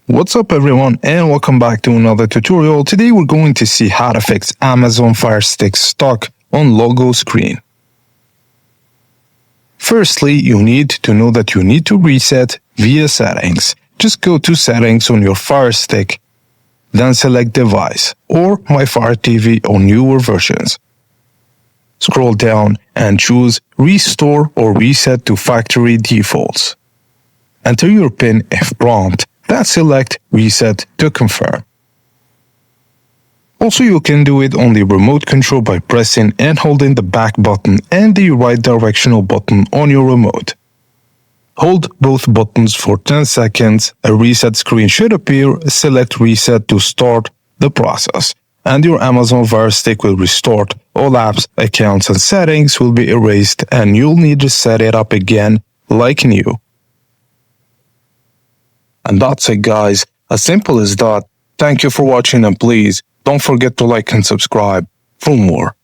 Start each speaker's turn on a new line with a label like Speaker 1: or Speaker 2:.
Speaker 1: What's up everyone and welcome back to another tutorial. Today we're going to see how to fix Amazon Fire Stick stuck on logo screen. Firstly, you need to know that you need to reset via settings. Just go to settings on your Fire Stick, then select device or My Fire TV or newer versions. Scroll down and choose restore or reset to factory defaults. Enter your PIN if prompt, then select reset to confirm. Also, you can do it on the remote control by pressing and holding the back button and the right directional button on your remote. Hold both buttons for 10 seconds, a reset screen should appear, select reset to start the process, and your Amazon Fire Stick will restart. All apps, accounts and settings will be erased and you'll need to set it up again like new. And that's it guys, as simple as that. Thank you for watching and please don't forget to like and subscribe for more.